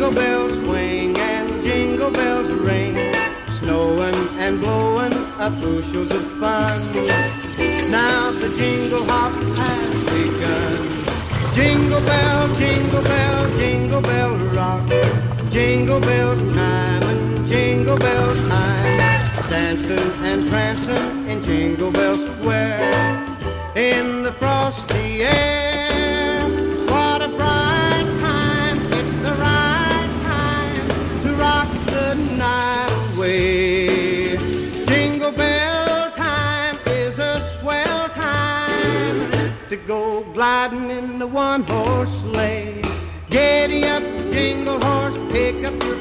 Jingle bells swing and jingle bells ring, snowing and blowing up bushels of fun. Now the jingle hop has begun. Jingle bell, jingle bell, jingle bell rock. Jingle bells chime and jingle bell time. Dancing and prancing in Jingle Bell Square. In the frosty air, what a bright time. It's the right time to rock the night away. Jingle bell time is a swell time to go gliding in the one-horse sleigh. Giddy up, jingle horse, pick up your